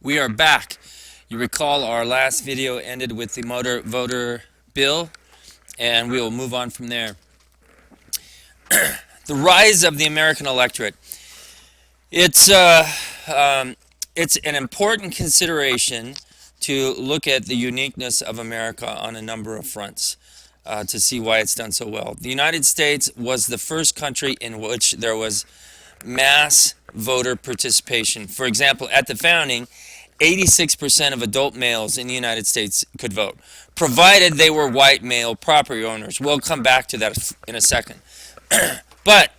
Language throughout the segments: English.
We are back. You recall our last video ended with the motor voter bill, and we will move on from there. The rise of the American electorate. It's an important consideration to look at the uniqueness of America on a number of fronts to see why it's done so well. The United States was the first country in which there was mass voter participation. For example, at the founding, 86% of adult males in the United States could vote, provided they were white male property owners. We'll come back to that in a second. But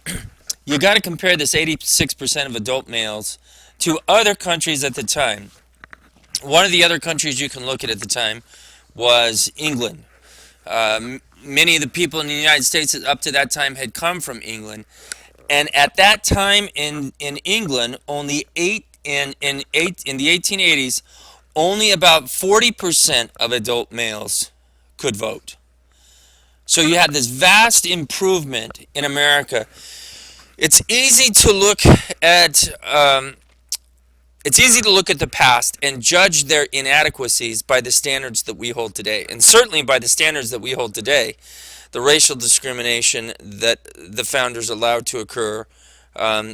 you got to compare this 86% of adult males to other countries at the time. One of the other countries you can look at the time was England. Many of the people in the United States up to that time had come from England. And at that time in England, only in the 1880s, only about 40% of adult males could vote. So you had this vast improvement in America. It's easy to look at the past and judge their inadequacies by the standards that we hold today, and certainly by the standards that we hold today. The racial discrimination that the founders allowed to occur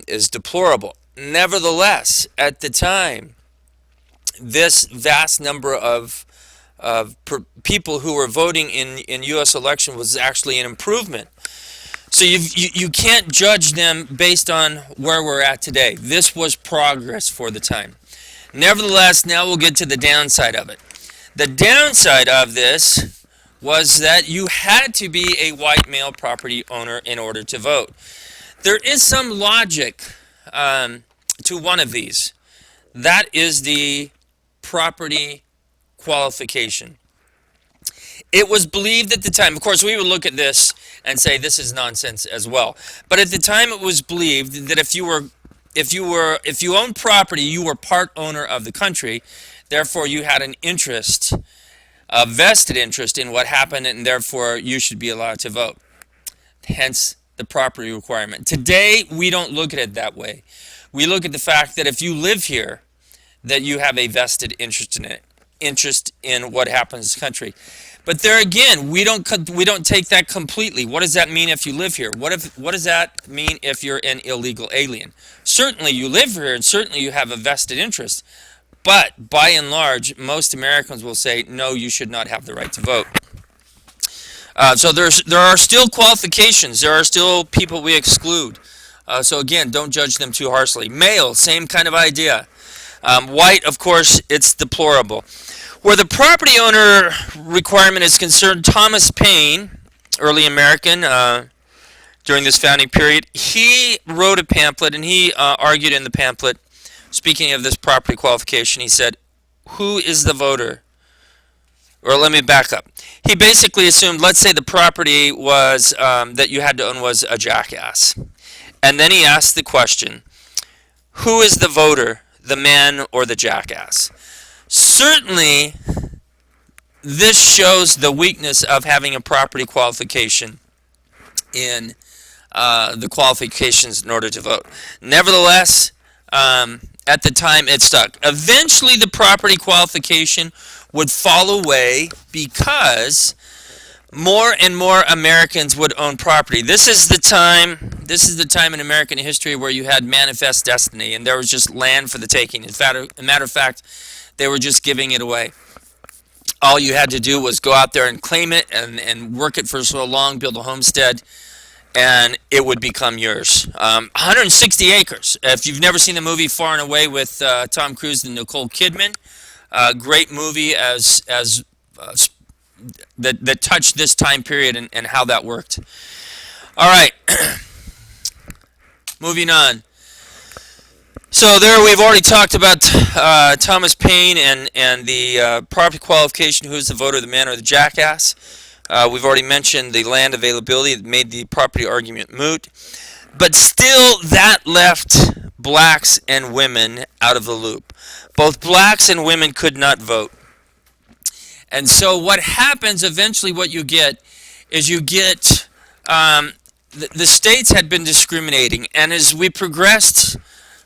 is deplorable. Nevertheless, at the time, this vast number of people who were voting in U.S. election was actually an improvement. So you can't judge them based on where we're at today. This was progress for the time. Nevertheless, now we'll get to the downside of it. The downside of this was that you had to be a white male property owner in order to vote. There is some logic to one of these. That is the property qualification. It was believed at the time, of course we would look at this and say this is nonsense as well, but at the time it was believed that if you owned property, you were part owner of the country, therefore you had an interest, a vested interest in what happened, and therefore you should be allowed to vote. Hence the property requirement. Today we don't look at it that way. We look at the fact that if you live here, that you have a vested interest in it, interest in what happens in the country. But there again, we don't take that completely. What does that mean if you live here? What does that mean if you're an illegal alien? Certainly you live here, and certainly you have a vested interest. But by and large, most Americans will say, no, you should not have the right to vote. So there are still qualifications. There are still people we exclude. So again, don't judge them too harshly. Male, same kind of idea. White, of course, it's deplorable. Where the property owner requirement is concerned, Thomas Paine, early American, during this founding period, he wrote a pamphlet, and he argued in the pamphlet, speaking of this property qualification, he said, who is the voter? Or let me back up. He basically assumed, let's say the property was that you had to own was a jackass. And then he asked the question, who is the voter, the man or the jackass? Certainly, this shows the weakness of having a property qualification in the qualifications in order to vote. Nevertheless, at the time it stuck. Eventually, the property qualification would fall away because more and more Americans would own property. This is the time in American history where you had manifest destiny, and there was just land for the taking. In fact, as a matter of fact, they were just giving it away. All you had to do was go out there and claim it and work it for so long, build a homestead, and it would become yours. 160 acres. If you've never seen the movie Far and Away with Tom Cruise and Nicole Kidman, great movie that touched this time period and how that worked. All right, moving on. So there we've already talked about Thomas Paine and the property qualification, who's the voter, the man, or the jackass. We've already mentioned the land availability that made the property argument moot. But still, that left blacks and women out of the loop. Both blacks and women could not vote. And so what happens eventually, what you get, is you get the states had been discriminating. And as we progressed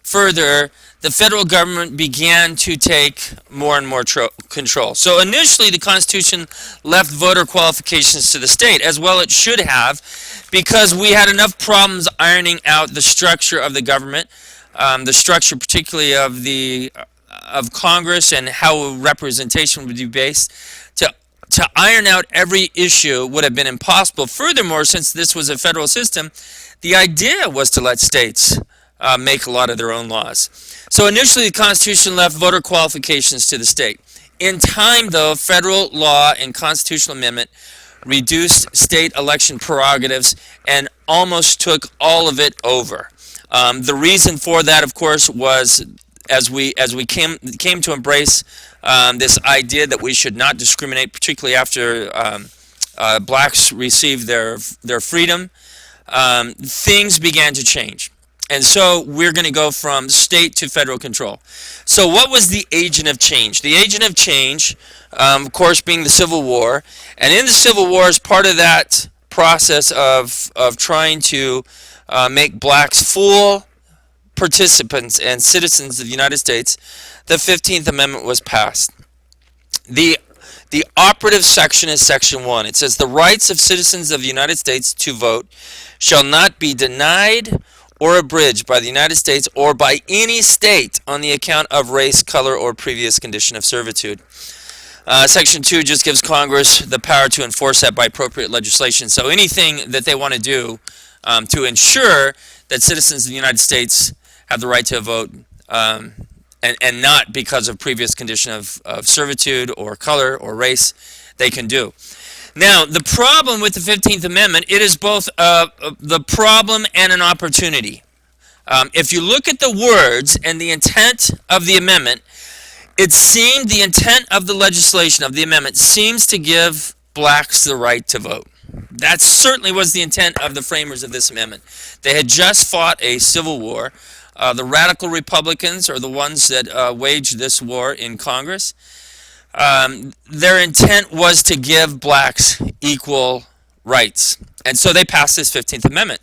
further, the federal government began to take more and more control. So initially, the Constitution left voter qualifications to the state, as well it should have, because we had enough problems ironing out the structure of the government, the structure particularly of Congress and how representation would be based. To iron out every issue would have been impossible. Furthermore, since this was a federal system, the idea was to let states make a lot of their own laws. So initially, the Constitution left voter qualifications to the state. In time, though, federal law and constitutional amendment reduced state election prerogatives and almost took all of it over. The reason for that, of course, was as we came to embrace this idea that we should not discriminate, particularly after blacks received their freedom, things began to change. And so we're going to go from state to federal control. So what was the agent of change? The agent of change, of course, being the Civil War. And in the Civil War, as part of that process of trying to make blacks full participants and citizens of the United States, the 15th Amendment was passed. The operative section is Section 1. It says, "The rights of citizens of the United States to vote shall not be denied or abridged by the United States or by any state on the account of race, color, or previous condition of servitude." Section 2 just gives Congress the power to enforce that by appropriate legislation. So anything that they want to do to ensure that citizens of the United States have the right to vote, and not because of previous condition of servitude or color or race, they can do. Now, the problem with the 15th Amendment, it is both the problem and an opportunity. If you look at the words and the intent of the amendment, the intent of the legislation of the amendment seems to give blacks the right to vote. That certainly was the intent of the framers of this amendment. They had just fought a civil war. The radical Republicans are the ones that waged this war in Congress. Their intent was to give blacks equal rights. And so they passed this 15th Amendment.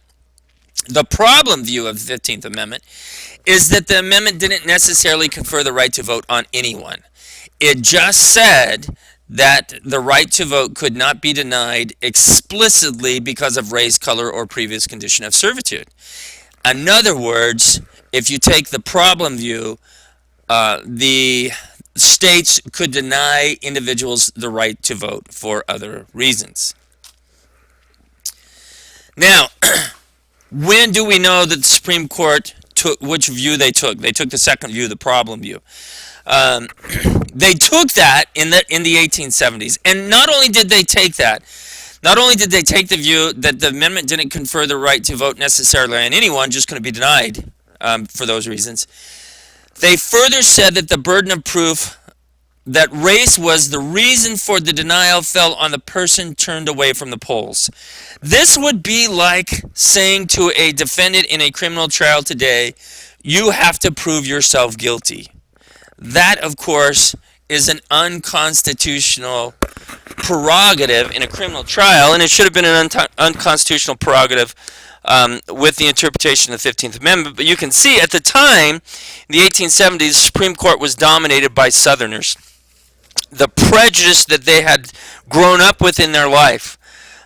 The problem view of the 15th Amendment is that the amendment didn't necessarily confer the right to vote on anyone. It just said that the right to vote could not be denied explicitly because of race, color, or previous condition of servitude. In other words, if you take the problem view, the states could deny individuals the right to vote for other reasons. Now, when do we know that the Supreme Court took which view they took? They took the second view, the problem view. They took that in the 1870s, and not only did they take that, not only did they take the view that the amendment didn't confer the right to vote necessarily on anyone, just going to be denied for those reasons. They further said that the burden of proof that race was the reason for the denial fell on the person turned away from the polls. This would be like saying to a defendant in a criminal trial today, you have to prove yourself guilty. That, of course, is an unconstitutional prerogative in a criminal trial, and it should have been an unconstitutional prerogative with the interpretation of the 15th Amendment. But you can see at the time, in the 1870s, the Supreme Court was dominated by Southerners. The prejudice that they had grown up with in their life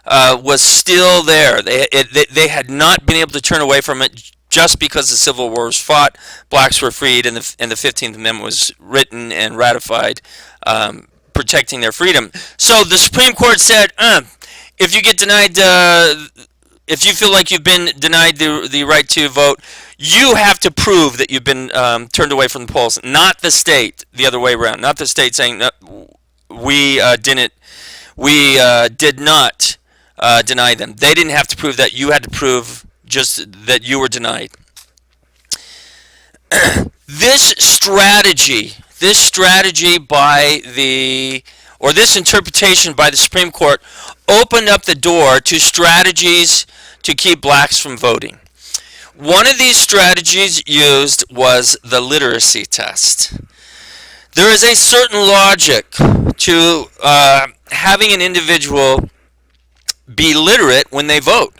was still there. They had not been able to turn away from it just because the Civil War was fought, blacks were freed, and the 15th Amendment was written and ratified, protecting their freedom. So the Supreme Court said, if you get denied, if you feel like you've been denied the right to vote, you have to prove that you've been turned away from the polls, not the state, the other way around. Not the state saying, no, we did not deny them. They didn't have to prove that. You had to prove just that you were denied. This strategy by this interpretation by the Supreme Court opened up the door to strategies to keep blacks from voting. One of these strategies used was the literacy test. There is a certain logic to having an individual be literate when they vote.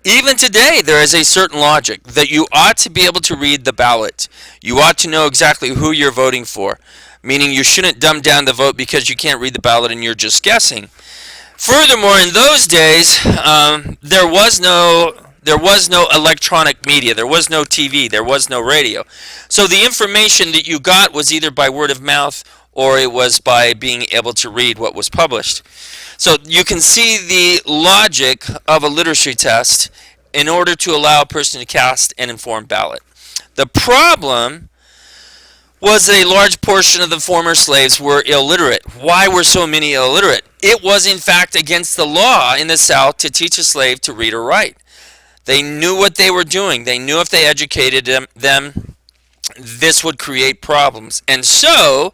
Even today, there is a certain logic that you ought to be able to read the ballot. You ought to know exactly who you're voting for, meaning you shouldn't dumb down the vote because you can't read the ballot and you're just guessing. Furthermore, in those days, there was no electronic media. There was no TV. There was no radio. So the information that you got was either by word of mouth or it was by being able to read what was published. So you can see the logic of a literacy test in order to allow a person to cast an informed ballot. The problem was a large portion of the former slaves were illiterate. Why were so many illiterate? It was in fact against the law in the South to teach a slave to read or write. They knew what they were doing. They knew if they educated them, this would create problems. And so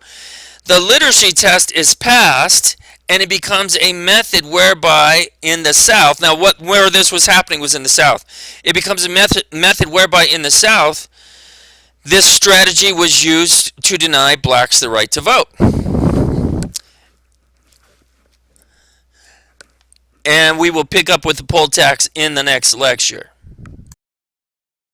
the literacy test is passed, and it becomes a method whereby in the South, now where this was happening was in the South. It becomes a method whereby in the South, this strategy was used to deny blacks the right to vote. And we will pick up with the poll tax in the next lecture.